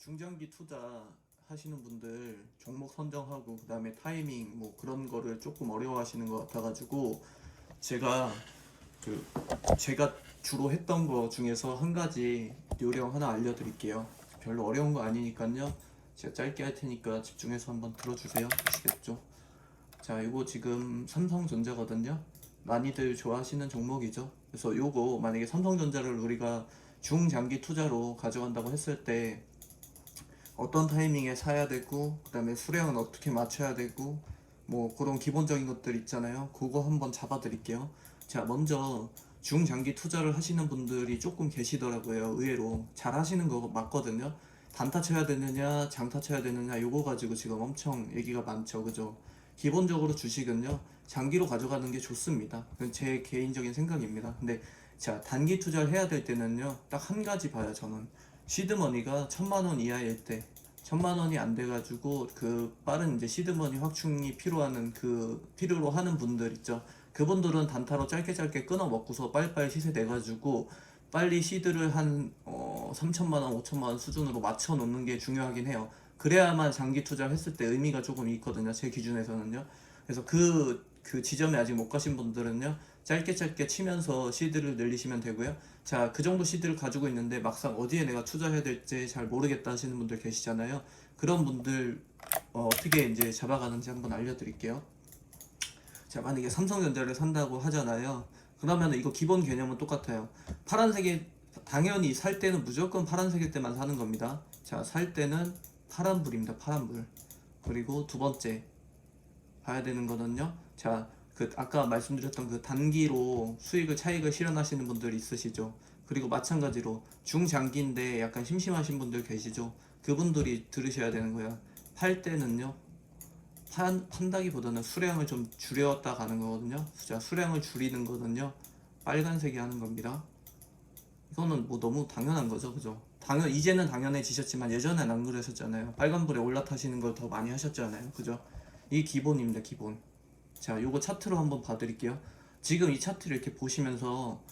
중장기 투자 하시는 분들 종목 선정하고 그다음에 타이밍 뭐 그런 거를 조금 어려워하시는 것 같아가지고 제가 그 제가 주로 했던 거 중에서 한 가지 요령 하나 알려드릴게요. 별로 어려운 거 아니니까요. 제가 짧게 할 테니까 집중해서 한번 들어주세요. 아시겠죠? 자, 이거 지금 삼성전자거든요. 많이들 좋아하시는 종목이죠. 그래서 요거 만약에 삼성전자를 우리가 중장기 투자로 가져간다고 했을 때 어떤 타이밍에 사야 되고 그다음에 수량은 어떻게 맞춰야 되고 뭐 그런 기본적인 것들 있잖아요. 그거 한번 잡아 드릴게요. 자, 먼저 중장기 투자를 하시는 분들이 조금 계시더라고요. 의외로 잘 하시는 거 맞거든요. 단타 쳐야 되느냐 장타 쳐야 되느냐 요거 가지고 지금 엄청 얘기가 많죠. 그죠? 기본적으로 주식은요 장기로 가져가는 게 좋습니다. 그건 제 개인적인 생각입니다. 근데 자, 단기 투자를 해야 될 때는요 딱 한 가지 봐요. 저는 시드머니가 1,000만 원 이하일 때, 1,000만 원이 안 돼가지고 그 빠른 이제 시드머니 확충이 필요하는 그 필요로 하는 분들 있죠. 그분들은 단타로 짧게 끊어 먹고서 빨리빨리 시세 내가지고 빨리 시드를 한 3천만 원, 5천만 원 수준으로 맞춰 놓는 게 중요하긴 해요. 그래야만 장기 투자를 했을 때 의미가 조금 있거든요. 제 기준에서는요. 그래서 그 지점에 아직 못 가신 분들은요. 짧게 치면서 시드를 늘리시면 되고요. 자, 그 정도 시드를 가지고 있는데 막상 어디에 내가 투자해야 될지 잘 모르겠다 하시는 분들 계시잖아요. 그런 분들 어떻게 이제 잡아가는지 한번 알려드릴게요. 자, 만약에 삼성전자를 산다고 하잖아요. 그러면 이거 기본 개념은 똑같아요. 파란색이 당연히 살 때는 무조건 파란색일 때만 사는 겁니다. 자, 살 때는 파란불입니다. 파란불. 그리고 두 번째 봐야 되는 거는요. 자, 그 아까 말씀드렸던 그 단기로 수익을 차익을 실현하시는 분들 있으시죠. 그리고 마찬가지로 중장기인데 약간 심심하신 분들 계시죠. 그분들이 들으셔야 되는 거야. 팔 때는요. 판다기보다는 수량을 좀 줄였다 가는 거거든요. 자, 수량을 줄이는 거는요. 빨간색이 하는 겁니다. 이거는 뭐 너무 당연한 거죠. 그죠? 이제는 당연해지셨지만 예전엔 안 그러셨잖아요. 빨간불에 올라타시는 걸 더 많이 하셨잖아요. 그죠? 이 기본입니다. 기본. 자, 요거 차트로 한번 봐드릴게요. 지금 이 차트를 이렇게 보시면서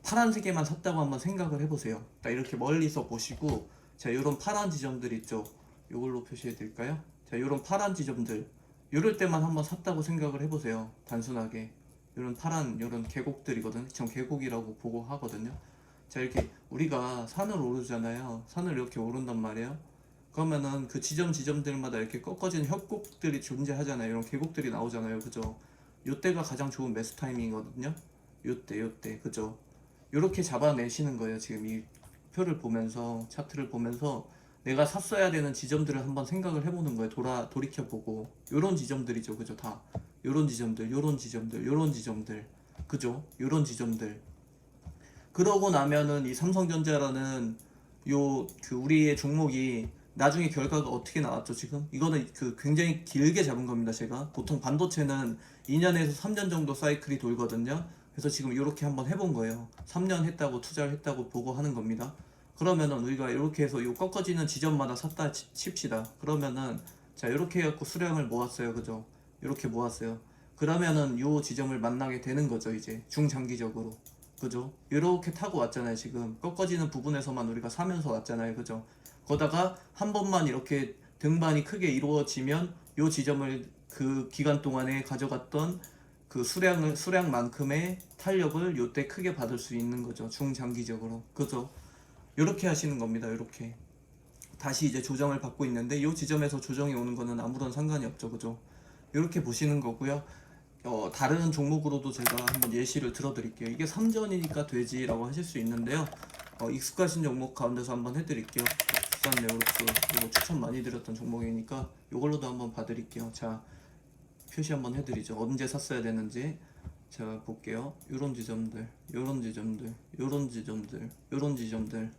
파란색에만 샀다고 한번 생각을 해보세요. 딱 이렇게 멀리서 보시고, 자, 요런 파란 지점들 있죠? 요걸로 표시해 드릴까요? 자, 요런 파란 지점들, 요럴 때만 한번 샀다고 생각을 해보세요. 단순하게. 요런 파란, 요런 계곡들이거든. 전 계곡이라고 보고 하거든요. 자, 이렇게 우리가 산을 오르잖아요. 산을 이렇게 오른단 말이에요. 그러면은 그 지점들마다 이렇게 꺾어지는 협곡들이 존재하잖아요. 이런 계곡들이 나오잖아요. 그죠? 요때가 가장 좋은 매수 타이밍이거든요. 요때, 그죠? 요렇게 잡아내시는 거예요. 지금 이 표를 보면서, 차트를 보면서 내가 샀어야 되는 지점들을 한번 생각을 해보는 거예요. 돌이켜보고. 요런 지점들이죠. 그죠? 다. 요런 지점들, 요런 지점들. 그죠? 요런 지점들. 그러고 나면은 이 삼성전자라는 우리의 종목이 나중에 결과가 어떻게 나왔죠, 지금? 이거는 굉장히 길게 잡은 겁니다, 제가. 보통 반도체는 2년에서 3년 정도 사이클이 돌거든요. 그래서 지금 이렇게 한번 해본 거예요. 3년 했다고 투자를 했다고 보고 하는 겁니다. 그러면은 우리가 이렇게 해서 요 꺾어지는 지점마다 샀다 칩시다. 그러면은 자, 이렇게 해갖고 수량을 모았어요, 그죠? 이렇게 모았어요. 그러면은 요 지점을 만나게 되는 거죠, 이제 중장기적으로. 그죠? 이렇게 타고 왔잖아요. 지금 꺾어지는 부분에서만 우리가 사면서 왔잖아요. 그죠? 거다가 한 번만 이렇게 등반이 크게 이루어지면 요 지점을 그 기간 동안에 가져갔던 그 수량만큼의 탄력을 요때 크게 받을 수 있는 거죠. 중장기적으로. 그죠? 요렇게 하시는 겁니다. 요렇게. 다시 이제 조정을 받고 있는데 요 지점에서 조정이 오는 거는 아무런 상관이 없죠. 그죠? 요렇게 보시는 거고요. 다른 종목으로도 제가 한번 예시를 들어드릴게요. 이게 3전이니까 되지라고 하실 수 있는데요. 익숙하신 종목 가운데서 한번 해드릴게요. 부산 네오룩스 이거 추천 많이 드렸던 종목이니까 이걸로도 한번 봐드릴게요. 자, 표시 한번 해드리죠. 언제 샀어야 되는지. 자, 볼게요. 요런 지점들, 요런 지점들, 요런 지점들, 요런 지점들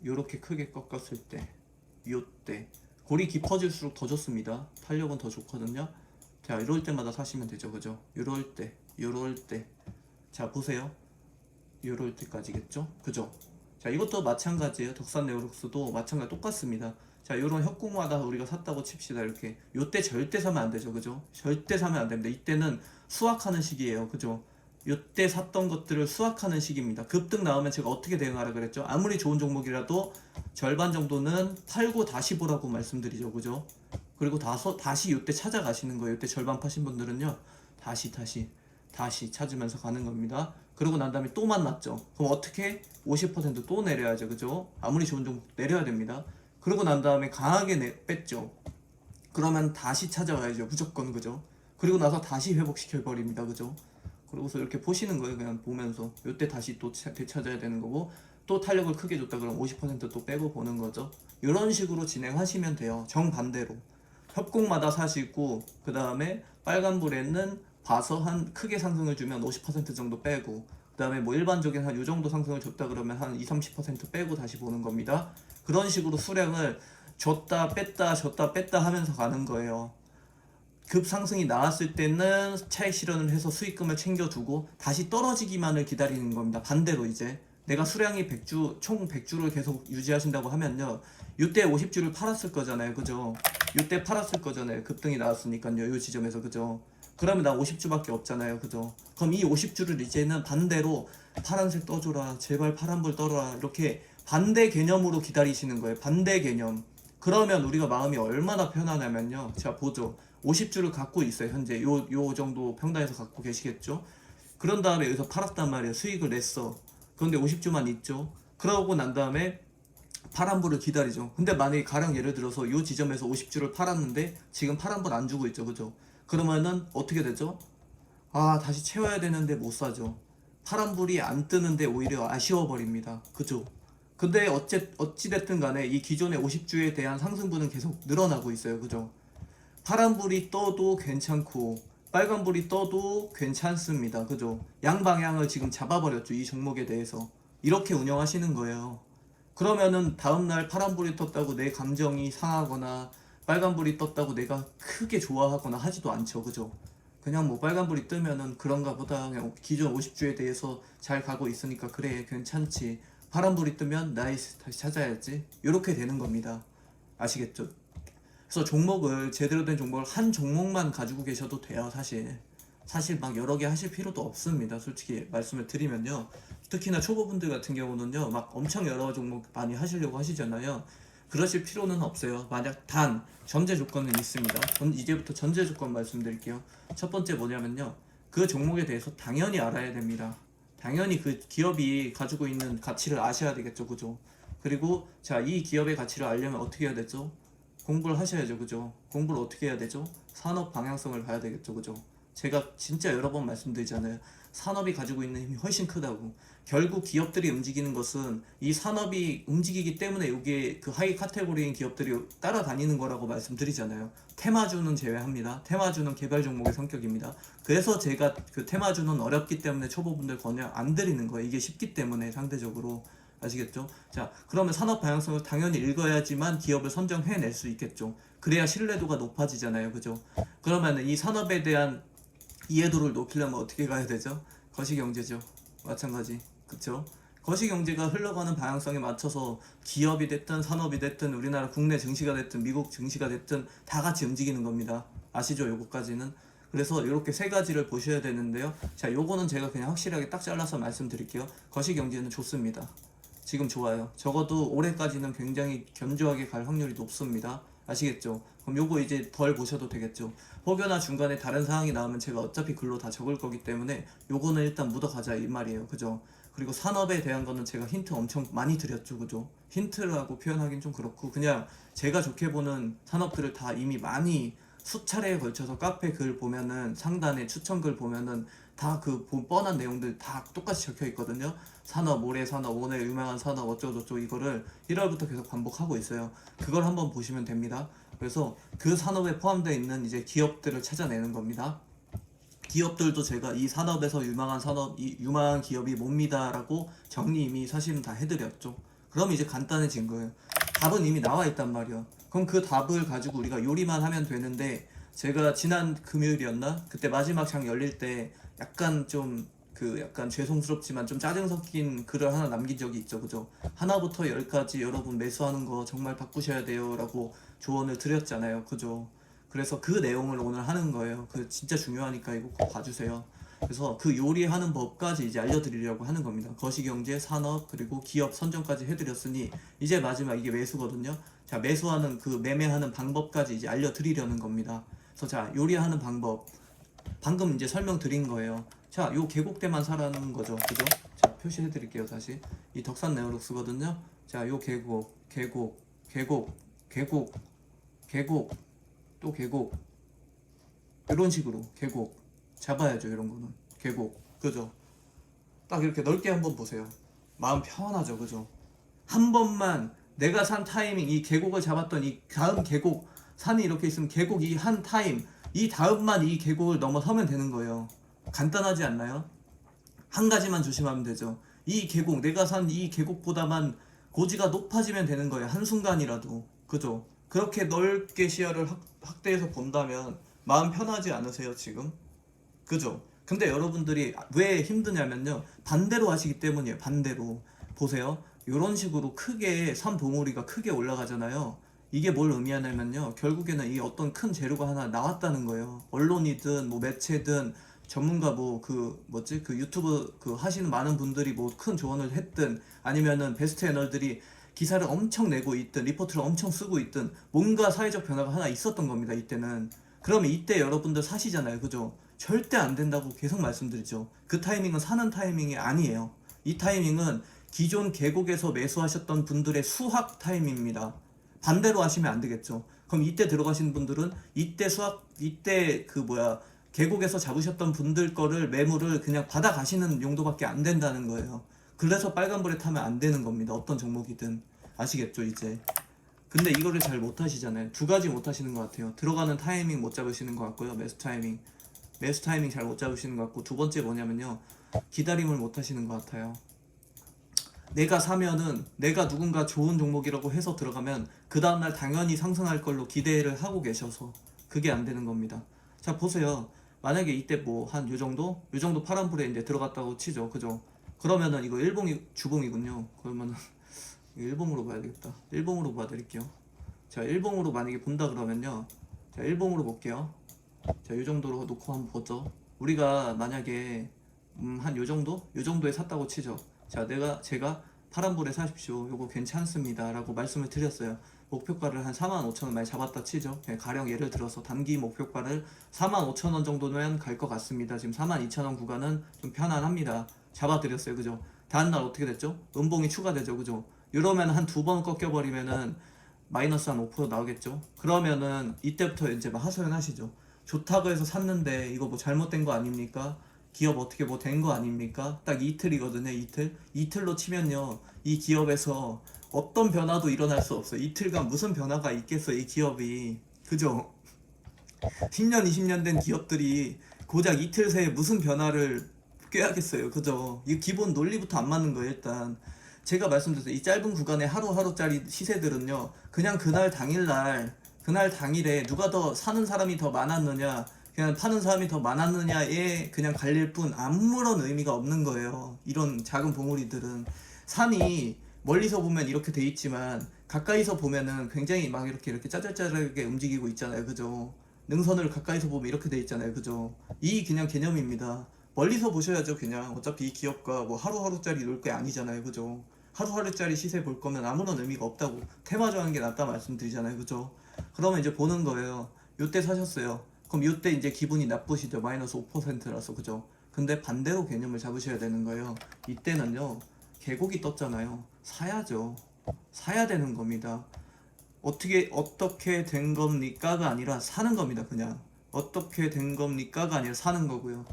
요렇게 크게 꺾었을 때 요때 골이 깊어질수록 더 좋습니다. 탄력은 더 좋거든요. 자, 이럴 때마다 사시면 되죠. 그죠? 요럴 때. 자, 보세요. 요럴 때까지겠죠? 그죠? 자, 이것도 마찬가지예요. 덕산 네오룩스도 마찬가지 똑같습니다. 자, 요런 협곡마다 우리가 샀다고 칩시다. 이렇게. 요때 절대 사면 안 되죠. 그죠? 절대 사면 안 됩니다. 이때는 수확하는 시기예요. 그죠? 요때 샀던 것들을 수확하는 시기입니다. 급등 나오면 제가 어떻게 대응하라 그랬죠? 아무리 좋은 종목이라도 절반 정도는 팔고 다시 보라고 말씀드리죠. 그죠? 그리고 다시 요때 찾아가시는 거예요. 요때 절반 파신 분들은요. 다시 찾으면서 가는 겁니다. 그러고 난 다음에 또 만났죠. 그럼 어떻게? 50%또 내려야죠. 그죠? 아무리 좋은 종목 내려야 됩니다. 그러고 난 다음에 강하게 뺐죠. 그러면 다시 찾아와야죠. 무조건. 그죠? 그리고 나서 다시 회복시켜 버립니다. 그죠? 그러고서 이렇게 보시는 거예요. 그냥 보면서 요때 다시 또 되찾아야 되는 거고, 또 탄력을 크게 줬다 그러면 50%또 빼고 보는 거죠. 이런 식으로 진행하시면 돼요. 정반대로 협곡마다 사시고, 그 다음에 빨간불에는 봐서 한 크게 상승을 주면 50% 정도 빼고, 그 다음에 뭐 일반적인 한 요 정도 상승을 줬다 그러면 한 20-30% 빼고 다시 보는 겁니다. 그런 식으로 수량을 줬다 뺐다 하면서 가는 거예요. 급상승이 나왔을 때는 차익 실현을 해서 수익금을 챙겨두고 다시 떨어지기만을 기다리는 겁니다. 반대로 이제 내가 수량이 100주, 총 100주를 계속 유지하신다고 하면요, 이때 50주를 팔았을 거잖아요. 그죠? 이때 팔았을 거잖아요. 급등이 나왔으니까요. 이 지점에서. 그죠? 그러면 나 50주밖에 없잖아요. 그죠? 그럼 이 50주를 이제는 반대로 파란색 떠줘라, 제발 파란불 떠라, 이렇게 반대 개념으로 기다리시는 거예요. 반대 개념. 그러면 우리가 마음이 얼마나 편하냐면요, 자 보죠. 50주를 갖고 있어요. 현재 요 정도 평단에서 갖고 계시겠죠. 그런 다음에 여기서 팔았단 말이에요. 수익을 냈어. 그런데 50주만 있죠. 그러고 난 다음에 파란불을 기다리죠. 근데 만약에 가령 예를 들어서 요 지점에서 50주를 팔았는데 지금 파란불 안 주고 있죠. 그죠? 그러면은 어떻게 되죠? 아, 다시 채워야 되는데 못 사죠. 파란불이 안 뜨는데 오히려 아쉬워 버립니다. 그죠? 근데 어찌됐든 간에 이 기존의 50주에 대한 상승분은 계속 늘어나고 있어요. 그죠? 파란불이 떠도 괜찮고 빨간불이 떠도 괜찮습니다. 그죠? 양방향을 지금 잡아버렸죠. 이 종목에 대해서. 이렇게 운영하시는 거예요. 그러면은 다음날 파란불이 떴다고 내 감정이 상하거나 빨간불이 떴다고 내가 크게 좋아하거나 하지도 않죠. 그죠? 그냥 뭐 빨간불이 뜨면은 그런가 보다, 그냥 기존 50주에 대해서 잘 가고 있으니까 그래 괜찮지, 파란불이 뜨면 나이스 다시 찾아야지, 이렇게 되는 겁니다. 아시겠죠? 그래서 종목을, 제대로 된 종목을 한 종목만 가지고 계셔도 돼요. 사실 막 여러 개 하실 필요도 없습니다. 솔직히 말씀을 드리면요, 특히나 초보분들 같은 경우는요 막 엄청 여러 종목 많이 하시려고 하시잖아요. 그러실 필요는 없어요. 만약 단 전제 조건은 있습니다. 이제부터 전제 조건 말씀드릴게요. 첫 번째 뭐냐면요, 그 종목에 대해서 당연히 알아야 됩니다. 당연히 그 기업이 가지고 있는 가치를 아셔야 되겠죠. 그죠? 그리고 자, 이 기업의 가치를 알려면 어떻게 해야 되죠? 공부를 하셔야죠. 그죠? 공부를 어떻게 해야 되죠? 산업 방향성을 봐야 되겠죠. 그죠? 제가 진짜 여러 번 말씀드리잖아요. 산업이 가지고 있는 힘이 훨씬 크다고. 결국 기업들이 움직이는 것은 이 산업이 움직이기 때문에 이게 그 하이 카테고리인 기업들이 따라다니는 거라고 말씀드리잖아요. 테마주는 제외합니다. 테마주는 개별 종목의 성격입니다. 그래서 제가 그 테마주는 어렵기 때문에 초보분들 권유 안 드리는 거예요. 이게 쉽기 때문에 상대적으로. 아시겠죠? 자, 그러면 산업 방향성을 당연히 읽어야지만 기업을 선정해낼 수 있겠죠. 그래야 신뢰도가 높아지잖아요. 그죠? 그러면 이 산업에 대한 이해도를 높이려면 어떻게 가야 되죠? 거시경제죠. 마찬가지. 그쵸? 거시경제가 흘러가는 방향성에 맞춰서 기업이 됐든 산업이 됐든 우리나라 국내 증시가 됐든 미국 증시가 됐든 다 같이 움직이는 겁니다. 아시죠? 요거까지는. 그래서 이렇게 세 가지를 보셔야 되는데요. 자, 요거는 제가 그냥 확실하게 딱 잘라서 말씀드릴게요. 거시경제는 좋습니다. 지금 좋아요. 적어도 올해까지는 굉장히 견조하게 갈 확률이 높습니다. 아시겠죠? 그럼 요거 이제 덜 보셔도 되겠죠. 혹여나 중간에 다른 사항이 나오면 제가 어차피 글로 다 적을 거기 때문에 요거는 일단 묻어가자 이 말이에요. 그죠? 그리고 산업에 대한 거는 제가 힌트 엄청 많이 드렸죠. 그죠? 힌트라고 표현하긴 좀 그렇고, 그냥 제가 좋게 보는 산업들을 다 이미 많이 수차례에 걸쳐서 카페 글 보면은 상단에 추천글 보면은 다 그 뻔한 내용들 다 똑같이 적혀 있거든요. 산업, 올해 산업, 오늘 유명한 산업 어쩌고저쩌고, 이거를 1월부터 계속 반복하고 있어요. 그걸 한번 보시면 됩니다. 그래서 그 산업에 포함되어 있는 이제 기업들을 찾아내는 겁니다. 기업들도 제가 이 산업에서 유망한 산업, 이 유망한 기업이 뭡니다라고 정리 이미 사실은 다 해드렸죠. 그럼 이제 간단해진 거예요. 답은 이미 나와 있단 말이야. 그럼 그 답을 가지고 우리가 요리만 하면 되는데, 제가 지난 금요일이었나? 그때 마지막 장 열릴 때 약간 좀 약간 죄송스럽지만 좀 짜증 섞인 글을 하나 남긴 적이 있죠. 그죠? 하나부터 열까지 여러분 매수하는 거 정말 바꾸셔야 돼요 라고 조언을 드렸잖아요. 그죠? 그래서 그 내용을 오늘 하는 거예요. 그 진짜 중요하니까 이거 꼭 봐주세요. 그래서 그 요리하는 법까지 이제 알려드리려고 하는 겁니다. 거시경제, 산업, 그리고 기업 선정까지 해드렸으니 이제 마지막 이게 매수거든요. 자, 매수하는 그 매매하는 방법까지 이제 알려드리려는 겁니다. 그래서 자, 요리하는 방법 방금 이제 설명드린 거예요. 자, 요 계곡대만 사라는 거죠. 그죠? 자, 표시해 드릴게요. 다시. 이 덕산 네오룩스거든요. 자, 요 계곡, 또 계곡. 이런 식으로 계곡 잡아야죠. 이런 거는 계곡. 그죠? 딱 이렇게 넓게 한번 보세요. 마음 편하죠. 그죠? 한 번만 내가 산 타이밍 이 계곡을 잡았던 이 다음 계곡 산이 이렇게 있으면 계곡 이 한 타임 이 다음만 이 계곡을 넘어서면 되는 거예요. 간단하지 않나요? 한 가지만 조심하면 되죠. 이 계곡 내가 산 이 계곡보다만 고지가 높아지면 되는 거예요. 한순간이라도. 그죠? 그렇게 넓게 시야를 확대해서 본다면 마음 편하지 않으세요 지금? 그죠? 근데 여러분들이 왜 힘드냐면요. 반대로 하시기 때문이에요. 반대로. 보세요. 이런 식으로 크게 산 봉우리가 크게 올라가잖아요. 이게 뭘 의미하냐면요. 결국에는 이 어떤 큰 재료가 하나 나왔다는 거예요. 언론이든 뭐 매체든 전문가 뭐 그 뭐지 그 유튜브 그 하시는 많은 분들이 뭐 큰 조언을 했든 아니면은 베스트 애널들이 기사를 엄청 내고 있든 리포트를 엄청 쓰고 있든 뭔가 사회적 변화가 하나 있었던 겁니다. 이때는. 그러면 이때 여러분들 사시잖아요. 그죠? 절대 안 된다고 계속 말씀드리죠. 그 타이밍은 사는 타이밍이 아니에요. 이 타이밍은 기존 계곡에서 매수하셨던 분들의 수확 타임입니다. 반대로 하시면 안 되겠죠. 그럼 이때 들어가신 분들은 이때 그 뭐야 계곡에서 잡으셨던 분들 거를 매물을 그냥 받아 가시는 용도밖에 안 된다는 거예요. 그래서 빨간불에 타면 안 되는 겁니다. 어떤 종목이든. 아시겠죠, 이제? 근데 이거를 잘 못 하시잖아요. 두 가지 못 하시는 것 같아요. 들어가는 타이밍 못 잡으시는 것 같고요. 매수 타이밍. 매수 타이밍 잘 못 잡으시는 것 같고, 두 번째 뭐냐면요. 기다림을 못 하시는 것 같아요. 내가 사면은 내가 누군가 좋은 종목이라고 해서 들어가면 그 다음날 당연히 상승할 걸로 기대를 하고 계셔서 그게 안 되는 겁니다. 자, 보세요. 만약에 이때 뭐 한 요 정도 파란불에 이제 들어갔다고 치죠. 그죠? 그러면은 이거 일봉이 주봉이군요. 그러면은 일봉으로 봐야 되겠다. 일봉으로 봐드릴게요. 자, 일봉으로 만약에 본다 그러면요. 자, 일봉으로 볼게요. 자, 요 정도로 놓고 한번 보죠. 우리가 만약에 한 요 정도? 요 정도에 샀다고 치죠. 자, 제가 파란불에 사십시오. 요거 괜찮습니다. 라고 말씀을 드렸어요. 목표가를 한 45,000원 많이 잡았다 치죠. 가령 예를 들어서 단기 목표가를 45,000원 정도면 갈 것 같습니다. 지금 42,000원 구간은 좀 편안합니다. 잡아드렸어요. 그죠? 다음날 어떻게 됐죠? 음봉이 추가되죠. 그죠? 이러면 한 두 번 꺾여버리면은 마이너스 한 5% 나오겠죠? 그러면은 이때부터 이제 막 하소연하시죠. 좋다고 해서 샀는데 이거 뭐 잘못된 거 아닙니까? 기업 어떻게 뭐 된 거 아닙니까? 딱 이틀이거든요. 이틀로 치면요 이 기업에서 어떤 변화도 일어날 수 없어요. 이틀간 무슨 변화가 있겠어요, 이 기업이. 그죠? 10년 20년 된 기업들이 고작 이틀 새에 무슨 변화를 꾀하겠어요. 그죠? 이 기본 논리부터 안 맞는 거예요. 일단 제가 말씀드렸어요. 이 짧은 구간에 하루하루짜리 시세들은요 그냥 그날 당일에 누가 더 사는 사람이 더 많았느냐 그냥 파는 사람이 더 많았느냐에 그냥 갈릴 뿐 아무런 의미가 없는 거예요. 이런 작은 봉우리들은. 산이 멀리서 보면 이렇게 돼 있지만 가까이서 보면은 굉장히 막 이렇게 짜잘짜잘하게 움직이고 있잖아요. 그죠? 능선을 가까이서 보면 이렇게 돼 있잖아요. 그죠? 이 그냥 개념입니다. 멀리서 보셔야죠. 그냥 어차피 이 기업과 뭐 하루하루짜리 놀 게 아니잖아요. 그죠? 하루하루짜리 시세 볼 거면 아무런 의미가 없다고 테마주 하는 게 낫다 말씀드리잖아요. 그죠? 그러면 이제 보는 거예요. 요때 사셨어요. 그럼 요때 이제 기분이 나쁘시죠. 마이너스 5%라서. 그죠? 근데 반대로 개념을 잡으셔야 되는 거예요. 이때는요 계곡이 떴잖아요. 사야죠. 사야 되는 겁니다. 어떻게 된 겁니까가 아니라 사는 겁니다. 그냥 어떻게 된 겁니까가 아니라 사는 거고요.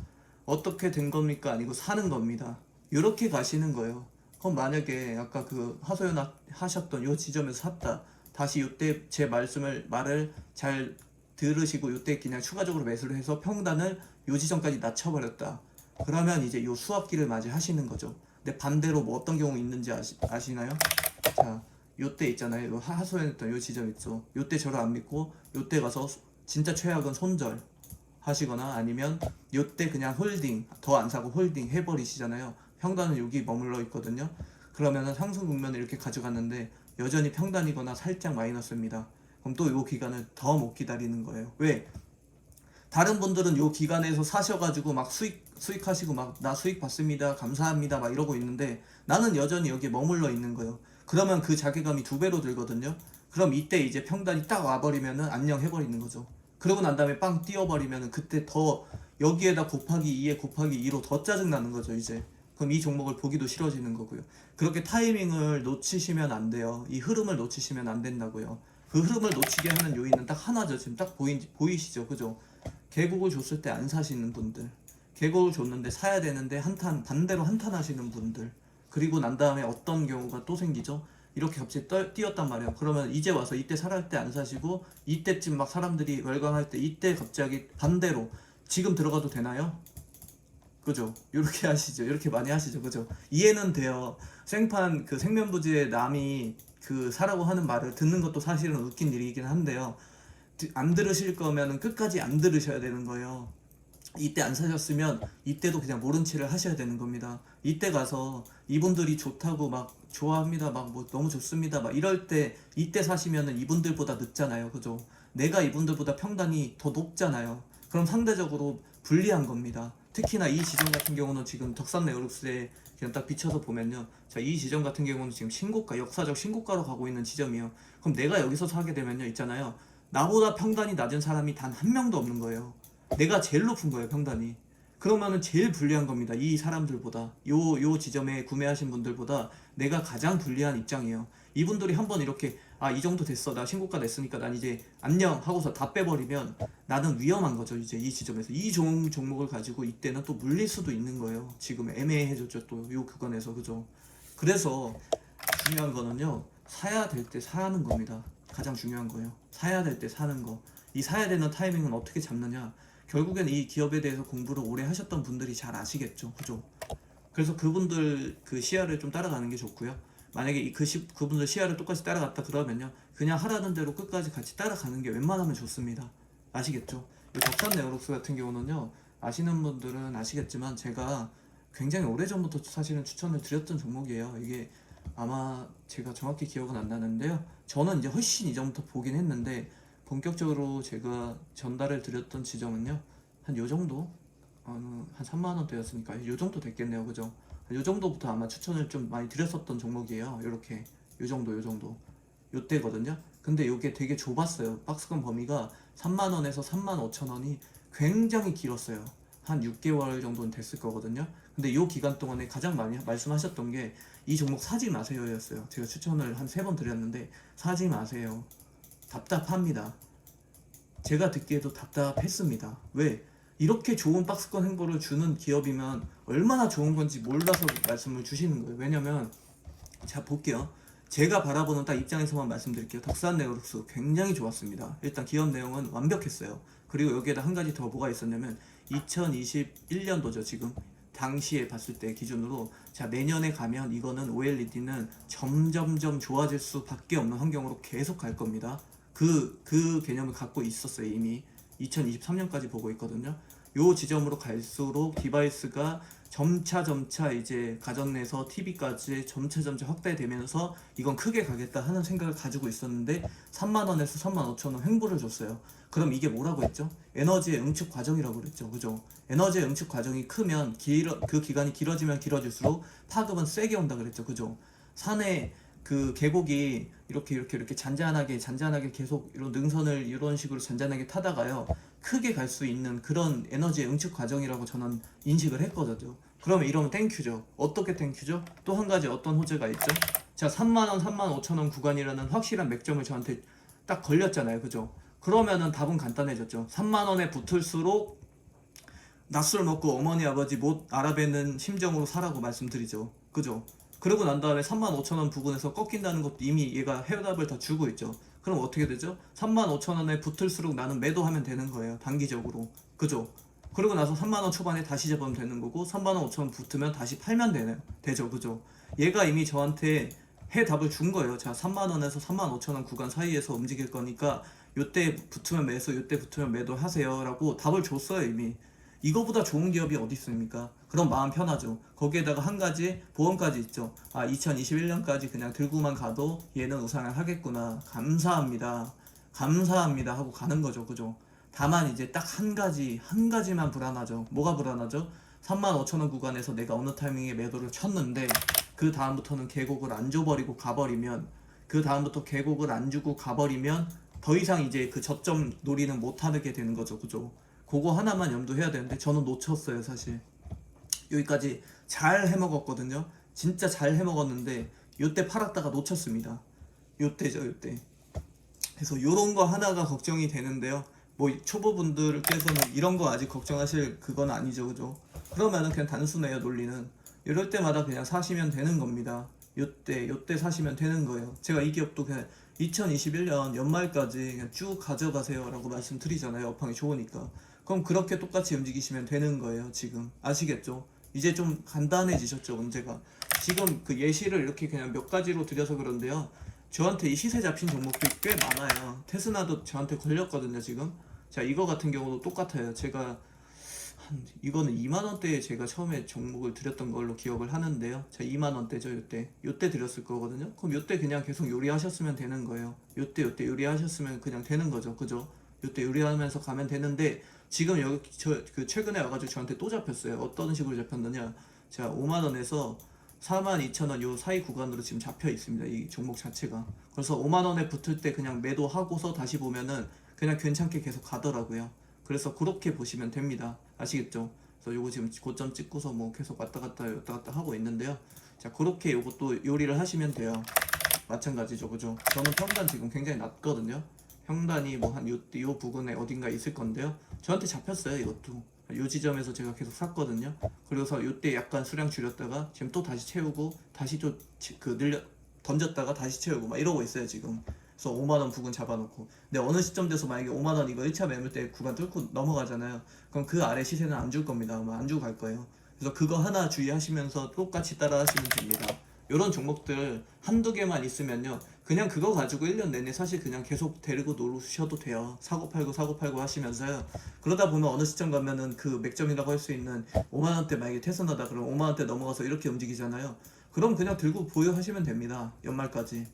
어떻게 된 겁니까 아니고 사는 겁니다. 이렇게 가시는 거예요. 그럼 만약에 아까 그 하소연 하셨던 요 지점에서 샀다. 다시 요때 제 말을 잘 들으시고 요때 그냥 추가적으로 매수를 해서 평단을 요 지점까지 낮춰버렸다. 그러면 이제 요 수확기를 맞이하시는 거죠. 근데 반대로 뭐 어떤 경우 있는지 아시나요? 자, 요때 있잖아요. 요 하소연했던 요 지점 있죠. 요때 저를 안 믿고 요때 가서 진짜 최악은 손절 하시거나 아니면 요때 그냥 홀딩 더 안 사고 홀딩 해버리시잖아요. 평단은 여기 머물러 있거든요. 그러면은 상승 국면을 이렇게 가져갔는데 여전히 평단이거나 살짝 마이너스입니다. 그럼 또 요 기간을 더 못 기다리는 거예요. 왜? 다른 분들은 요 기간에서 사셔가지고 막 수익하시고 막 나 수익 받습니다 감사합니다 막 이러고 있는데 나는 여전히 여기에 머물러 있는 거예요. 그러면 그 자괴감이 2배로 들거든요. 그럼 이때 이제 평단이 딱 와버리면은 안녕 해버리는 거죠. 그러고 난 다음에 빵 뛰어버리면은 그때 더 여기에다 곱하기 2에 곱하기 2로 더 짜증나는 거죠 이제. 그럼 이 종목을 보기도 싫어지는 거고요. 그렇게 타이밍을 놓치시면 안 돼요. 이 흐름을 놓치시면 안 된다고요. 그 흐름을 놓치게 하는 요인은 딱 하나죠. 지금 딱 보이시죠 그죠? 계곡을 줬을 때 안 사시는 분들, 계곡을 줬는데 사야 되는데 반대로 한탄하시는 분들, 그리고 난 다음에 어떤 경우가 또 생기죠? 이렇게 갑자기 뛰었단 말이에요. 그러면 이제 와서 이때 살할 때 안 사시고 이때쯤 막 사람들이 월광할 때 이때 갑자기 반대로 지금 들어가도 되나요? 그죠? 이렇게 하시죠. 이렇게 많이 하시죠. 그죠? 이해는 돼요. 생판 그 생면부지에 남이 그 사라고 하는 말을 듣는 것도 사실은 웃긴 일이긴 한데요. 안 들으실 거면은 끝까지 안 들으셔야 되는 거예요. 이때 안 사셨으면 이때도 그냥 모른 체를 하셔야 되는 겁니다. 이때 가서 이분들이 좋다고 막 좋아합니다 막 뭐 너무 좋습니다 막 이럴 때 이때 사시면은 이분들보다 늦잖아요 그죠? 내가 이분들보다 평단이 더 높잖아요. 그럼 상대적으로 불리한 겁니다. 특히나 이 지점 같은 경우는 지금 덕산 네오룩스에 그냥 딱 비춰서 보면요, 자, 이 지점 같은 경우는 지금 신고가, 역사적 신고가로 가고 있는 지점이에요. 그럼 내가 여기서 사게 되면요, 있잖아요, 나보다 평단이 낮은 사람이 단 한 명도 없는 거예요. 내가 제일 높은 거예요, 평단이. 그러면은 제일 불리한 겁니다. 이 사람들보다, 요 지점에 구매하신 분들보다 내가 가장 불리한 입장이에요. 이분들이 한번 이렇게 이 정도 됐어, 나 신고가 냈으니까 난 이제 안녕 하고서 다 빼버리면 나는 위험한 거죠. 이제 이 지점에서 이 종목을 가지고 이때는 또 물릴 수도 있는 거예요. 지금 애매해졌죠, 또 요 구간에서. 그죠? 그래서 중요한 거는요, 사야 될 때 사는 겁니다. 가장 중요한 거예요. 사야 될 때 사는 거. 이 사야 되는 타이밍은 어떻게 잡느냐, 결국엔 이 기업에 대해서 공부를 오래 하셨던 분들이 잘 아시겠죠. 그죠? 그래서 그분들 그 시야를 좀 따라가는 게 좋고요. 만약에 그분들 시야를 똑같이 따라갔다 그러면요, 그냥 하라는 대로 끝까지 같이 따라가는 게 웬만하면 좋습니다. 아시겠죠? 이 덕산 네오록스 같은 경우는요, 아시는 분들은 아시겠지만 제가 굉장히 오래전부터 사실은 추천을 드렸던 종목이에요. 이게 아마 제가 정확히 기억은 안 나는데요, 저는 이제 훨씬 이전부터 보긴 했는데 본격적으로 제가 전달을 드렸던 지점은요, 한 요 정도? 한 3만원대였으니까 요 정도 됐겠네요. 그죠? 요 정도부터 아마 추천을 좀 많이 드렸었던 종목이에요. 요렇게 요 정도 요때거든요. 근데 요게 되게 좁았어요. 박스권 범위가 3만원에서 35,000원이 굉장히 길었어요. 한 6개월 정도는 됐을 거거든요. 근데 요 기간 동안에 가장 많이 말씀하셨던 게 이 종목 사지 마세요 였어요. 제가 추천을 한 3번 드렸는데 사지 마세요. 답답합니다. 제가 듣기에도 답답했습니다. 왜? 이렇게 좋은 박스권 행보를 주는 기업이면 얼마나 좋은 건지 몰라서 말씀을 주시는 거예요. 왜냐면 자, 볼게요. 제가 바라보는 딱 입장에서만 말씀드릴게요. 덕산 네오룩스 굉장히 좋았습니다. 일단 기업 내용은 완벽했어요. 그리고 여기에다 한 가지 더 뭐가 있었냐면 2021년도죠. 지금 당시에 봤을 때 기준으로, 자, 내년에 가면 이거는 OLED는 점점점 좋아질 수밖에 없는 환경으로 계속 갈 겁니다. 그 개념을 갖고 있었어요. 이미 2023년까지 보고 있거든요. 요 지점으로 갈수록 디바이스가 점차 이제 가전 내에서 TV까지 점차 확대되면서 이건 크게 가겠다 하는 생각을 가지고 있었는데 3만원에서 35,000원 횡보를 줬어요. 그럼 이게 뭐라고 했죠? 에너지의 응축 과정이라고 그랬죠. 그죠? 에너지의 응축 과정이 크면 그 기간이 길어지면 길어질수록 파급은 세게 온다 그랬죠. 그죠? 산에 그 계곡이 이렇게 잔잔하게 계속 이런 능선을 이런 식으로 잔잔하게 타다가요, 크게 갈 수 있는 그런 에너지의 응축 과정이라고 저는 인식을 했거든요. 그러면 이러면 땡큐죠. 어떻게 땡큐죠? 또 한 가지 어떤 호재가 있죠? 자, 3만원, 35,000원 구간이라는 확실한 맥점을 저한테 딱 걸렸잖아요. 그죠? 그러면은 답은 간단해졌죠. 3만원에 붙을수록 낮술 먹고 어머니 아버지 못 알아뵙는 심정으로 사라고 말씀드리죠. 그죠? 그러고 난 다음에 35,000원 부근에서 꺾인다는 것도 이미 얘가 해답을 다 주고 있죠. 그럼 어떻게 되죠? 35,000원에 붙을수록 나는 매도하면 되는 거예요. 단기적으로. 그죠? 그러고 나서 3만원 초반에 다시 잡으면 되는 거고, 3만 5천원 붙으면 다시 팔면 되죠. 그죠? 얘가 이미 저한테 해답을 준 거예요. 자, 3만원에서 3만 5천원 구간 사이에서 움직일 거니까 요때 붙으면 매수, 요때 붙으면 매도 하세요 라고 답을 줬어요. 이미. 이거보다 좋은 기업이 어디 있습니까? 그럼 마음 편하죠. 거기에다가 한 가지 보험까지 있죠. 2021년까지 그냥 들고만 가도 얘는 우상을 하겠구나, 감사합니다 하고 가는 거죠. 그죠? 다만 이제 딱 한 가지만 불안하죠. 뭐가 불안하죠? 35,000원 구간에서 내가 어느 타이밍에 매도를 쳤는데 그 다음부터는 계곡을 안 줘버리고 가버리면, 그 다음부터 계곡을 안 주고 가버리면 더 이상 이제 그 저점 놀이는 못 하게 되는 거죠. 그죠? 그거 하나만 염두해야 되는데 저는 놓쳤어요 사실. 여기까지 잘 해먹었거든요. 진짜 잘 해먹었는데 요때 팔았다가 놓쳤습니다. 요때죠, 요때. 그래서 요런 거 하나가 걱정이 되는데요. 뭐 초보분들께서는 이런 거 아직 걱정하실 그건 아니죠, 그죠? 그러면은 그냥 단순해요, 논리는. 이럴 때마다 그냥 사시면 되는 겁니다. 요때 사시면 되는 거예요. 제가 이 기업도 그냥 2021년 연말까지 그냥 쭉 가져가세요 라고 말씀드리잖아요. 업황이 좋으니까. 그럼 그렇게 똑같이 움직이시면 되는 거예요. 지금 아시겠죠? 이제 좀 간단해지셨죠, 문제가. 지금 그 예시를 이렇게 그냥 몇 가지로 드려서 그런데요, 저한테 이 시세 잡힌 종목들이 꽤 많아요. 테스나도 저한테 걸렸거든요 지금. 자, 이거 같은 경우도 똑같아요. 제가 이거는 2만원대에 제가 처음에 종목을 드렸던 걸로 기억을 하는데요. 자, 2만원대죠. 요때 드렸을 거거든요. 그럼 요때 그냥 계속 요리하셨으면 되는 거예요. 요때 요리하셨으면 그냥 되는 거죠, 그죠? 요때 요리하면서 가면 되는데, 지금 여기 그 최근에 와가지고 저한테 또 잡혔어요. 어떤 식으로 잡혔느냐, 자, 5만원에서 42,000원 요 사이 구간으로 지금 잡혀 있습니다, 이 종목 자체가. 그래서 5만원에 붙을 때 그냥 매도하고서 다시 보면은 그냥 괜찮게 계속 가더라고요. 그래서 그렇게 보시면 됩니다. 아시겠죠? 그래서 요거 지금 고점 찍고서 뭐 계속 왔다 갔다 하고 있는데요. 자, 그렇게 요것도 요리를 하시면 돼요. 마찬가지죠, 그죠? 저는 평단 지금 굉장히 낮거든요. 평단이 뭐 한 요 부근에 어딘가 있을 건데요. 저한테 잡혔어요, 이것도. 요 지점에서 제가 계속 샀거든요. 그래서 요때 약간 수량 줄였다가 지금 또 다시 채우고, 다시 또 던졌다가 다시 채우고 막 이러고 있어요 지금. 그래서 5만원 부근 잡아놓고. 근데 어느 시점 돼서 만약에 5만원 이거 1차 매물 때 구간 뚫고 넘어가잖아요. 그럼 그 아래 시세는 안 줄 겁니다. 아마 안 주고 갈 거예요. 그래서 그거 하나 주의하시면서 똑같이 따라 하시면 됩니다. 요런 종목들 한두 개만 있으면요, 그냥 그거 가지고 1년 내내 사실 그냥 계속 데리고 놀으셔도 돼요. 사고 팔고 하시면서요. 그러다 보면 어느 시점 가면은 그 맥점이라고 할 수 있는 5만원대, 만약에 테스나다 그러면 5만원대 넘어가서 이렇게 움직이잖아요. 그럼 그냥 들고 보유하시면 됩니다. 연말까지.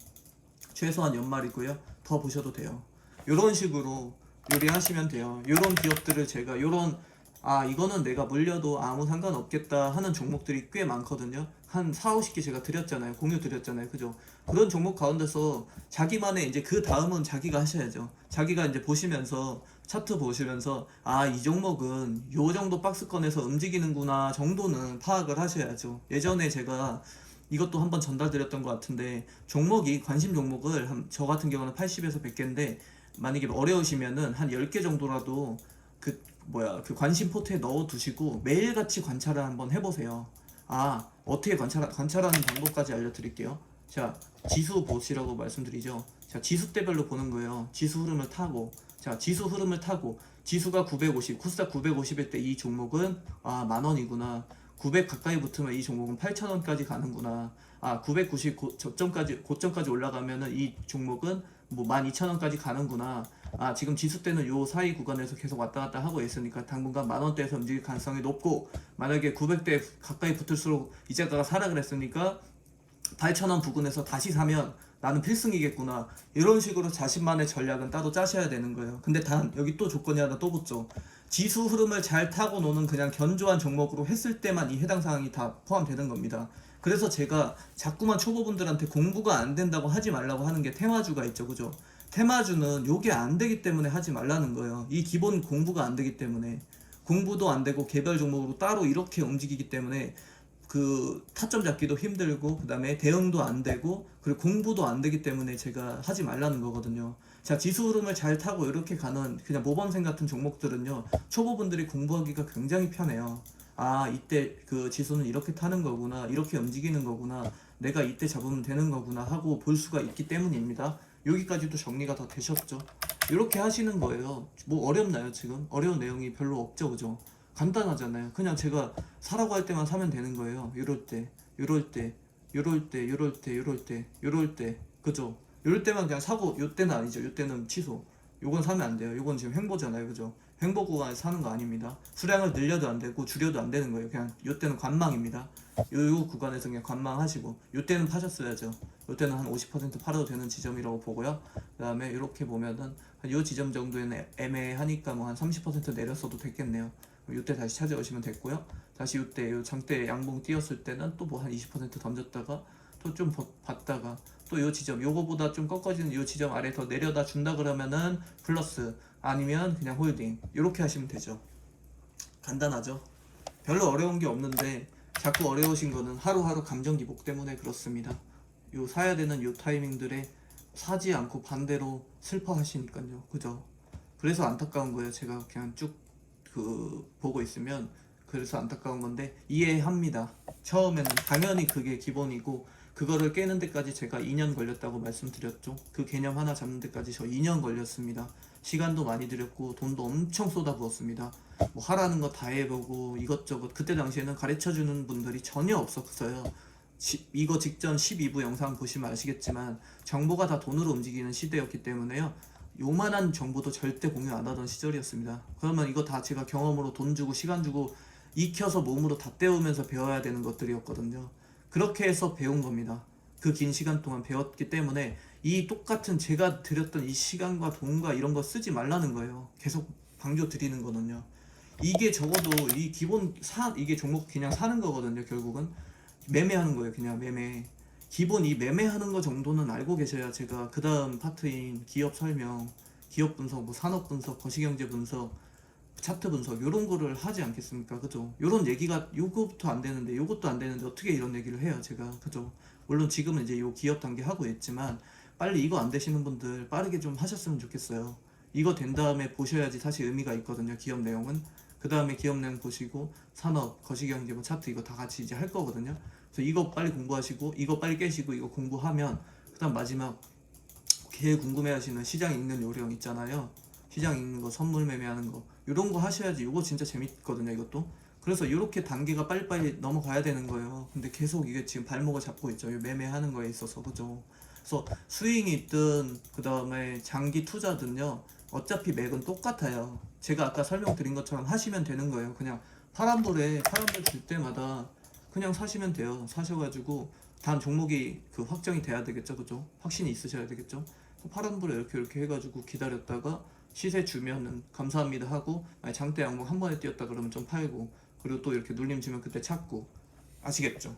최소한 연말이고요. 더 보셔도 돼요. 요런 식으로 요리하시면 돼요. 요런 기업들을 제가 이거는 내가 물려도 아무 상관없겠다 하는 종목들이 꽤 많거든요. 한 4, 50개 제가 드렸잖아요. 공유 드렸잖아요. 그죠? 그런 종목 가운데서 자기만의 이제 그 다음은 자기가 하셔야죠. 자기가 이제 보시면서, 차트 보시면서, 이 종목은 요 정도 박스권에서 움직이는구나 정도는 파악을 하셔야죠. 예전에 제가 이것도 한번 전달드렸던 것 같은데, 종목이 관심 종목을 저 같은 경우는 80에서 100개인데 만약에 어려우시면은 한 10개 정도라도 그 관심 포트에 넣어 두시고 매일같이 관찰을 한번 해보세요. 어떻게 관찰하는 방법까지 알려드릴게요. 자, 지수 보시라고 말씀드리죠. 자, 지수대별로 보는 거예요. 지수 흐름을 타고, 지수가 950, 코스닥 950일 때 이 종목은 만원이구나. 900 가까이 붙으면 이 종목은 8,000원까지 가는구나. 990 고점까지 올라가면은 이 종목은 뭐 12,000원까지 가는구나. 지금 지수 때는 요 사이 구간에서 계속 왔다 갔다 하고 있으니까 당분간 만원대에서 움직일 가능성이 높고, 만약에 900대 가까이 붙을수록 이자가가 사라 그랬으니까 8,000원 부근에서 다시 사면 나는 필승이겠구나. 이런 식으로 자신만의 전략은 따로 짜셔야 되는 거예요. 근데 단 여기 또 조건이 하나 또 붙죠. 지수 흐름을 잘 타고 노는 그냥 견조한 종목으로 했을 때만 이 해당 사항이 다 포함되는 겁니다. 그래서 제가 자꾸만 초보분들한테 공부가 안 된다고 하지 말라고 하는 게 테마주가 있죠, 그죠? 테마주는 요게 안 되기 때문에 하지 말라는 거예요. 이 기본 공부가 안 되기 때문에. 공부도 안 되고 개별 종목으로 따로 이렇게 움직이기 때문에 그 타점 잡기도 힘들고, 그 다음에 대응도 안 되고, 그리고 공부도 안 되기 때문에 제가 하지 말라는 거거든요. 자, 지수 흐름을 잘 타고 이렇게 가는 그냥 모범생 같은 종목들은요, 초보분들이 공부하기가 굉장히 편해요. 이때 그 지수는 이렇게 타는 거구나, 이렇게 움직이는 거구나, 내가 이때 잡으면 되는 거구나 하고 볼 수가 있기 때문입니다. 여기까지도 정리가 다 되셨죠? 이렇게 하시는 거예요. 뭐 어렵나요 지금? 어려운 내용이 별로 없죠, 그죠? 간단하잖아요. 그냥 제가 사라고 할 때만 사면 되는 거예요. 요럴 때, 그죠? 요럴 때만 그냥 사고, 요때는 아니죠. 요때는 취소. 요건 사면 안 돼요. 요건 지금 횡보잖아요, 그죠? 횡보 구간에서 사는 거 아닙니다. 수량을 늘려도 안 되고 줄여도 안 되는 거예요. 그냥 요때는 관망입니다. 요 구간에서 그냥 관망하시고, 요때는 파셨어야죠. 요때는 한 50% 팔아도 되는 지점이라고 보고요. 그 다음에 이렇게 보면은 요 지점 정도에는 애매하니까 뭐 한 30% 내렸어도 됐겠네요. 요때 다시 찾아오시면 됐고요. 다시 요때 요 장대 양봉 띄었을 때는 또 뭐 한 20% 던졌다가 또 좀 봤다가 또 요 지점, 요거보다 좀 꺾어지는 요 지점 아래 더 내려다 준다 그러면은 플러스, 아니면 그냥 홀딩, 요렇게 하시면 되죠. 간단하죠. 별로 어려운 게 없는데 자꾸 어려우신 거는 하루하루 감정 기복 때문에 그렇습니다. 요 사야 되는 요 타이밍들에 사지 않고 반대로 슬퍼하시니까요. 그죠? 그래서 안타까운 거예요. 제가 그냥 쭉 보고 있으면. 그래서 안타까운 건데 이해합니다. 처음에는 당연히 그게 기본이고, 그거를 깨는 데까지 제가 2년 걸렸다고 말씀드렸죠. 그 개념 하나 잡는 데까지 저 2년 걸렸습니다. 시간도 많이 들였고 돈도 엄청 쏟아부었습니다. 뭐 하라는 거 다 해보고 이것저것. 그때 당시에는 가르쳐주는 분들이 전혀 없었어요. 이거 직전 12부 영상 보시면 아시겠지만 정보가 다 돈으로 움직이는 시대였기 때문에요. 요만한 정보도 절대 공유 안 하던 시절이었습니다. 그러면 이거 다 제가 경험으로 돈 주고 시간 주고 익혀서 몸으로 다 때우면서 배워야 되는 것들이었거든요. 그렇게 해서 배운 겁니다. 그 긴 시간 동안 배웠기 때문에 이 똑같은 제가 드렸던 이 시간과 돈과 이런 거 쓰지 말라는 거예요. 계속 강조 드리는 거는요. 이게 적어도 이 기본 이게 종목 그냥 사는 거거든요. 결국은 매매하는 거예요. 그냥 매매. 기본 이 매매하는 거 정도는 알고 계셔야 제가 그 다음 파트인 기업 설명, 기업 분석, 뭐 산업 분석, 거시경제 분석, 차트 분석 요런 거를 하지 않겠습니까? 그죠? 요런 얘기가 요거부터 안 되는데 요것도 안 되는데 어떻게 이런 얘기를 해요, 제가. 그죠? 물론 지금은 이제 요 기업 단계 하고 있지만 빨리 이거 안 되시는 분들 빠르게 좀 하셨으면 좋겠어요. 이거 된 다음에 보셔야지 사실 의미가 있거든요. 기업 내용은. 그 다음에 기업 내용 보시고 산업, 거시경제, 뭐 차트 이거 다 같이 이제 할 거거든요. 그래서 이거 빨리 공부하시고 이거 빨리 깨시고 이거 공부하면 그 다음 마지막 제일 궁금해하시는 시장 읽는 요령 있잖아요. 시장 읽는 거, 선물 매매하는 거 이런 거 하셔야지. 이거 진짜 재밌거든요, 이것도. 그래서 이렇게 단계가 빨리빨리 넘어가야 되는 거예요. 근데 계속 이게 지금 발목을 잡고 있죠, 이 매매하는 거에 있어서. 그죠? 그래서 스윙이 있든 그 다음에 장기 투자든요, 어차피 맥은 똑같아요. 제가 아까 설명드린 것처럼 하시면 되는 거예요. 그냥 파란불에 파란불 줄 때마다 그냥 사시면 돼요. 사셔가지고 단 종목이 확정이 돼야 되겠죠, 그죠? 확신이 있으셔야 되겠죠. 파란불에 이렇게 해가지고 기다렸다가 시세 주면은 감사합니다 하고, 장대 양봉 한 번에 뛰었다 그러면 좀 팔고, 그리고 또 이렇게 눌림 주면 그때 찾고. 아시겠죠?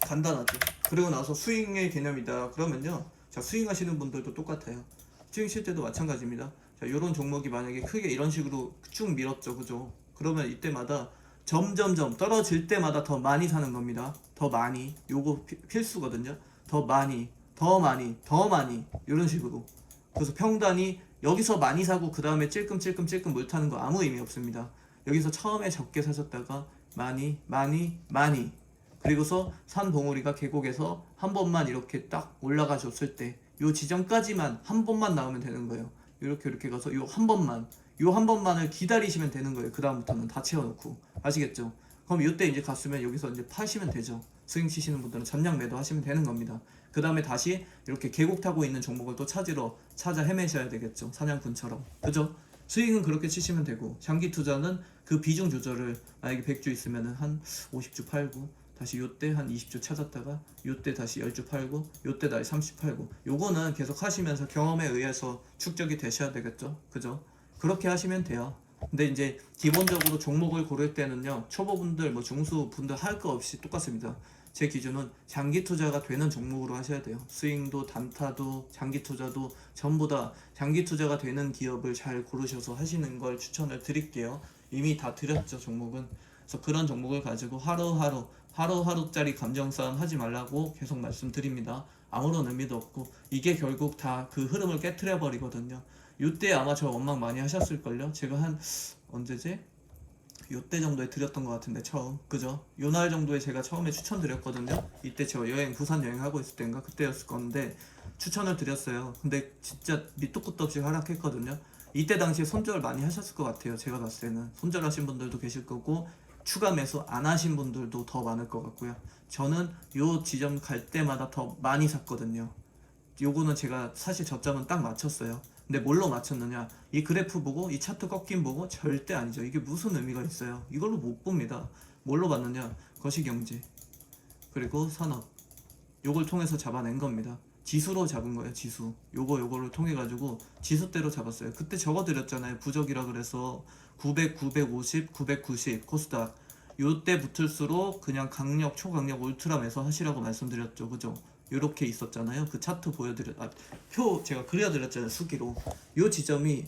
간단하죠. 그리고 나서 스윙의 개념이다 그러면요, 자, 스윙 하시는 분들도 똑같아요. 스윙 칠 때도 마찬가지입니다. 자, 요런 종목이 만약에 크게 이런 식으로 쭉 밀었죠, 그죠? 그러면 이때마다 점점점 떨어질 때마다 더 많이 사는 겁니다. 더 많이. 요거 필수거든요. 더 많이, 더 많이, 더 많이, 이런 식으로. 그래서 평단이 여기서 많이 사고 그 다음에 찔끔찔끔 물 타는 거 아무 의미 없습니다. 여기서 처음에 적게 사셨다가 많이 그리고서 산 봉우리가 계곡에서 한 번만 이렇게 딱 올라가 줬을 때 요 지점까지만 한 번만 나오면 되는 거예요. 이렇게 가서 요 한 번만을 기다리시면 되는 거예요. 그 다음부터는 다 채워놓고. 아시겠죠? 그럼 이때 이제 갔으면 여기서 이제 파시면 되죠. 스윙 치시는 분들은 전량 매도 하시면 되는 겁니다. 그 다음에 다시 이렇게 계곡 타고 있는 종목을 또 찾아 헤매셔야 되겠죠. 사냥꾼처럼. 그죠? 스윙은 그렇게 치시면 되고, 장기 투자는 그 비중 조절을, 만약에 100주 있으면은 한 50주 팔고, 다시 요때 한 20주 찾았다가 요때 다시 10주 팔고, 요때 다시 30주 팔고, 요거는 계속 하시면서 경험에 의해서 축적이 되셔야 되겠죠. 그죠? 그렇게 하시면 돼요. 근데 이제 기본적으로 종목을 고를 때는요, 초보분들 뭐 중수분들 할 거 없이 똑같습니다. 제 기준은 장기 투자가 되는 종목으로 하셔야 돼요. 스윙도 단타도 장기 투자도 전부 다 장기 투자가 되는 기업을 잘 고르셔서 하시는 걸 추천을 드릴게요. 이미 다 드렸죠, 종목은. 그래서 그런 종목을 가지고 하루하루짜리 감정 싸움 하지 말라고 계속 말씀드립니다. 아무런 의미도 없고, 이게 결국 다 그 흐름을 깨트려 버리거든요. 요때 아마 저 원망 많이 하셨을걸요. 제가 한 언제지? 요때 정도에 드렸던 것 같은데, 처음. 그죠? 요날 정도에 제가 처음에 추천드렸거든요. 이때 저 부산 여행하고 있을 때인가 그때였을 건데 추천을 드렸어요. 근데 진짜 밑도 끝도 없이 하락했거든요. 이때 당시에 손절 많이 하셨을 것 같아요. 제가 봤을 때는 손절하신 분들도 계실 거고, 추가 매수 안 하신 분들도 더 많을 것 같고요. 저는 요 지점 갈 때마다 더 많이 샀거든요. 요거는 제가 사실 저점은 딱 맞췄어요. 근데 뭘로 맞췄느냐? 이 그래프 보고 이 차트 꺾임 보고 절대 아니죠. 이게 무슨 의미가 있어요? 이걸로 못 봅니다. 뭘로 봤느냐? 거시경제 그리고 산업 요걸 통해서 잡아낸 겁니다. 지수로 잡은 거예요. 지수 요거를 통해 가지고 지수대로 잡았어요. 그때 적어드렸잖아요. 부적이라 그래서 900, 950, 990 코스닥 요때 붙을수록 그냥 강력, 초강력, 울트라 매수 하시라고 말씀드렸죠. 그죠? 요렇게 있었잖아요. 그 차트 표 제가 그려드렸잖아요. 수기로 요 지점이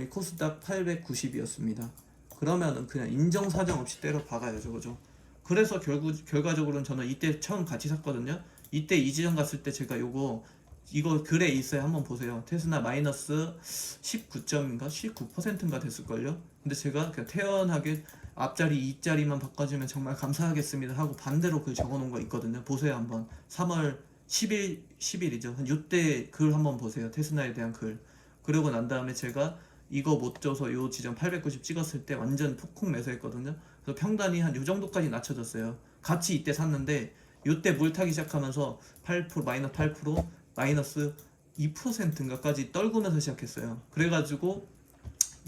코스닥 890이었습니다. 그러면은 그냥 인정사정 없이 때려 박아야죠. 그죠? 그래서 결과적으로는 저는 이때 처음 같이 샀거든요. 이때 이 지점 갔을 때 제가 이거 글에 있어요. 한번 보세요. 테스나 마이너스 19점인가 19%인가 됐을걸요. 근데 제가 그냥 태연하게 앞자리 2자리만 바꿔주면 정말 감사하겠습니다 하고 반대로 글 적어놓은 거 있거든요. 보세요 한번. 3월 10일이죠. 한 요때 글 한번 보세요. 테스나에 대한 글. 그러고 난 다음에 제가 이거 못 줘서 요 지점 890 찍었을 때 완전 폭풍 매수했거든요. 그래서 평단이 한 요 정도까지 낮춰졌어요. 같이 이때 샀는데 요때 물 타기 시작하면서 8% 마이너스 8% 마이너스 2%인가까지 떨구면서 시작했어요. 그래가지고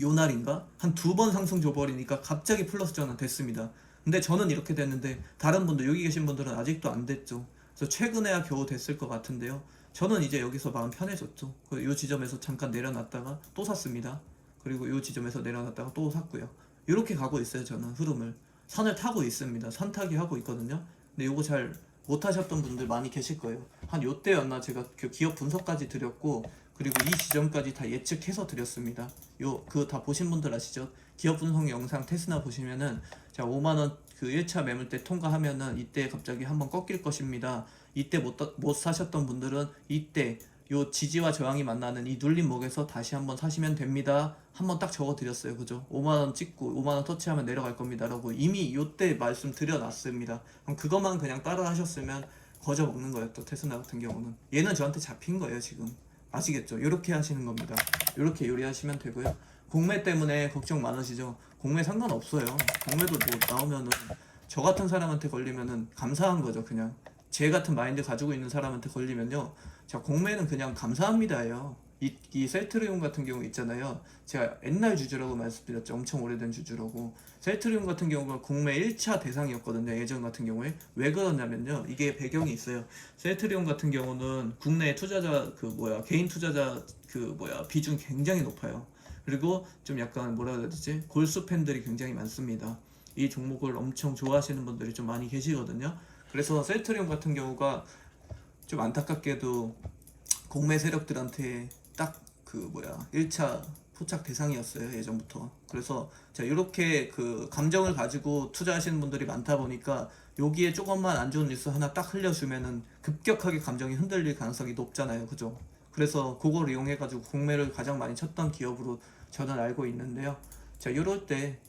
요 날인가 한 두 번 상승 줘버리니까 갑자기 플러스 전환 됐습니다. 근데 저는 이렇게 됐는데 다른 분들 여기 계신 분들은 아직도 안 됐죠. 그래서 최근에야 겨우 됐을 것 같은데요. 저는 이제 여기서 마음 편해졌죠. 요 지점에서 잠깐 내려놨다가 또 샀습니다. 그리고 요 지점에서 내려놨다가 또 샀고요. 이렇게 가고 있어요. 저는 흐름을 산을 타고 있습니다. 산타기 하고 있거든요. 근데 요거 잘 못하셨던 분들 많이 계실 거예요. 한 요때였나 제가 그 기업 분석까지 드렸고 그리고 이 지점까지 다 예측해서 드렸습니다. 그거 다 보신 분들 아시죠? 기업 분석 영상 테스나 보시면은 자 5만원 그 1차 매물대 통과하면은 이때 갑자기 한번 꺾일 것입니다. 이때 못 사셨던 분들은 이때 요 지지와 저항이 만나는 이 눌림목에서 다시 한번 사시면 됩니다. 한번 딱 적어 드렸어요. 그죠? 5만원 찍고 5만원 터치하면 내려갈 겁니다. 라고 이미 요때 말씀 드려놨습니다. 그럼 그것만 그냥 따라 하셨으면 거저 먹는 거예요. 또 테스나 같은 경우는. 얘는 저한테 잡힌 거예요. 지금. 아시겠죠? 이렇게 하시는 겁니다. 이렇게 요리하시면 되고요. 공매 때문에 걱정 많으시죠? 공매 상관없어요. 공매도 뭐 나오면은 저 같은 사람한테 걸리면은 감사한 거죠. 그냥 제 같은 마인드 가지고 있는 사람한테 걸리면요. 자, 공매는 그냥 감사합니다예요. 이 셀트리온 같은 경우 있잖아요. 제가 옛날 주주라고 말씀드렸죠. 엄청 오래된 주주라고. 셀트리온 같은 경우가 공매 1차 대상이었거든요. 예전 같은 경우에. 왜 그러냐면요. 이게 배경이 있어요. 셀트리온 같은 경우는 국내 투자자 개인 투자자 비중 굉장히 높아요. 그리고 좀 약간 뭐라 해야 되지? 골수 팬들이 굉장히 많습니다. 이 종목을 엄청 좋아하시는 분들이 좀 많이 계시거든요. 그래서 셀트리온 같은 경우가 좀 안타깝게도 공매 세력들한테 딱 1차 포착 대상이었어요. 예전부터. 그래서 자 이렇게 그 감정을 가지고 투자하시는 분들이 많다 보니까 여기에 조금만 안 좋은 뉴스 하나 딱 흘려주면은 급격하게 감정이 흔들릴 가능성이 높잖아요. 그죠? 그래서 그걸 이용해 가지고 공매를 가장 많이 쳤던 기업으로 저는 알고 있는데요. 자 이럴 때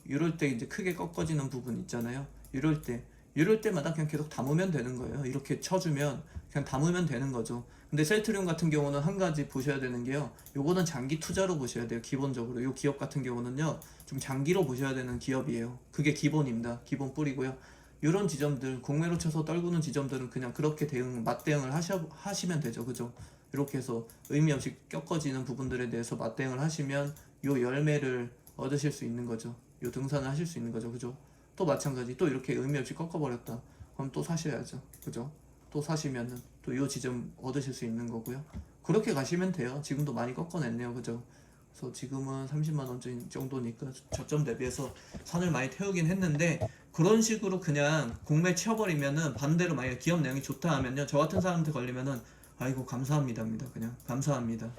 이제 크게 꺾어지는 부분 있잖아요. 이럴 때마다 그냥 계속 담으면 되는 거예요. 이렇게 쳐주면 그냥 담으면 되는 거죠. 근데 셀트리온 같은 경우는 한 가지 보셔야 되는 게요. 요거는 장기 투자로 보셔야 돼요. 기본적으로 요 기업 같은 경우는요. 좀 장기로 보셔야 되는 기업이에요. 그게 기본입니다. 기본 뿌리고요. 요런 지점들 공매로 쳐서 떨구는 지점들은 그냥 그렇게 맞대응을 하시면 되죠. 그죠? 이렇게 해서 의미 없이 꺾어지는 부분들에 대해서 맞대응을 하시면 요 열매를 얻으실 수 있는 거죠. 요 등산을 하실 수 있는 거죠. 그죠? 또 마찬가지 또 이렇게 의미 없이 꺾어버렸다. 그럼 또 사셔야죠. 그죠? 또 사시면은 또 이 지점 얻으실 수 있는 거고요. 그렇게 가시면 돼요. 지금도 많이 꺾어냈네요. 그죠? 그래서 지금은 30만원 정도니까 저점 대비해서 선을 많이 태우긴 했는데 그런 식으로 그냥 공매 치워버리면은 반대로 만약에 기업 내용이 좋다 하면요. 저 같은 사람한테 걸리면은 아이고 감사합니다입니다. 그냥 감사합니다.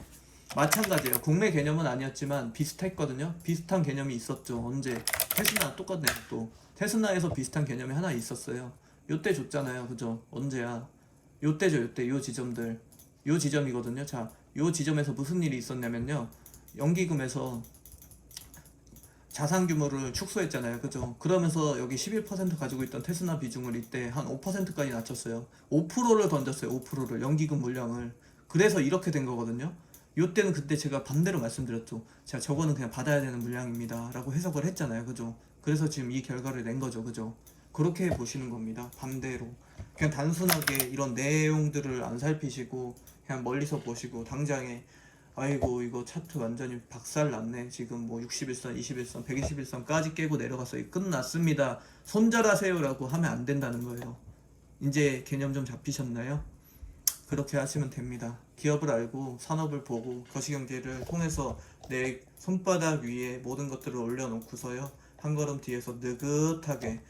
마찬가지예요. 공매 개념은 아니었지만 비슷했거든요. 비슷한 개념이 있었죠. 언제? 테스나 똑같네요. 또 테스나에서 비슷한 개념이 하나 있었어요. 요때 줬잖아요. 그죠? 언제야? 요때죠. 요때 요 지점들 요 지점이거든요. 자, 요 지점에서 무슨 일이 있었냐면요. 연기금에서 자산 규모를 축소했잖아요. 그죠? 그러면서 여기 11% 가지고 있던 테스나 비중을 이때 한 5%까지 낮췄어요. 5%를 던졌어요. 5%를 연기금 물량을. 그래서 이렇게 된 거거든요. 요때는 그때 제가 반대로 말씀드렸죠. 자, 저거는 그냥 받아야 되는 물량입니다. 라고 해석을 했잖아요. 그죠? 그래서 지금 이 결과를 낸 거죠. 그죠? 그렇게 보시는 겁니다. 반대로. 그냥 단순하게 이런 내용들을 안 살피시고 그냥 멀리서 보시고 당장에 아이고 이거 차트 완전히 박살 났네. 지금 뭐 61선, 21선, 121선까지 깨고 내려가서 끝났습니다. 손절하세요라고 하면 안 된다는 거예요. 이제 개념 좀 잡히셨나요? 그렇게 하시면 됩니다. 기업을 알고 산업을 보고 거시경제를 통해서 내 손바닥 위에 모든 것들을 올려놓고서요. 한 걸음 뒤에서 느긋하게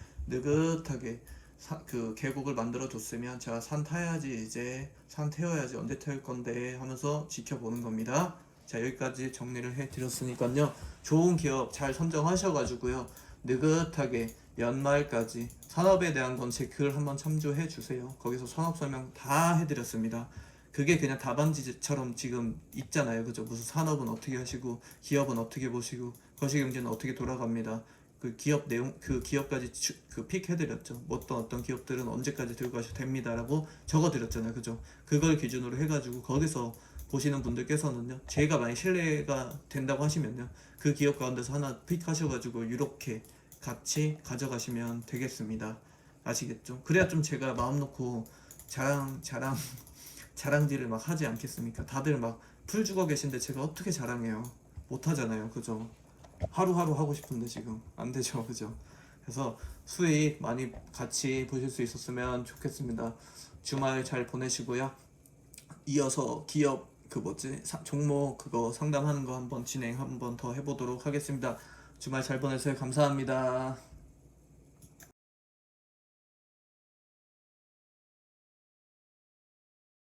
그 계곡을 만들어 줬으면 제가 산 타야지, 이제 산 태워야지, 언제 태울 건데 하면서 지켜보는 겁니다. 자, 여기까지 정리를 해 드렸으니까요. 좋은 기업 잘 선정하셔가지고요. 느긋하게 연말까지 산업에 대한 건 제 글 한번 참조해 주세요. 거기서 산업 설명 다 해드렸습니다. 그게 그냥 답안지처럼 지금 있잖아요. 그죠? 무슨 산업은 어떻게 하시고 기업은 어떻게 보시고 거시경제는 어떻게 돌아갑니다. 그 기업 내용, 그 기업까지 그 픽해드렸죠. 어떤 기업들은 언제까지 들고 가셔도 됩니다라고 적어드렸잖아요. 그죠? 그걸 기준으로 해가지고 거기서 보시는 분들께서는요, 제가 많이 신뢰가 된다고 하시면요, 그 기업 가운데서 하나 픽하셔가지고 이렇게 같이 가져가시면 되겠습니다. 아시겠죠? 그래야 좀 제가 마음 놓고 자랑질을 막 하지 않겠습니까? 다들 막 풀 죽어 계신데 제가 어떻게 자랑해요? 못 하잖아요. 그죠? 하루하루 하고 싶은데 지금 안 되죠. 그죠? 그래서 수익 많이 같이 보실 수 있었으면 좋겠습니다. 주말 잘 보내시고요. 이어서 기업 그 뭐지? 종목 그거 상담하는 거 한번 진행 한번 더 해보도록 하겠습니다. 주말 잘 보내세요. 감사합니다.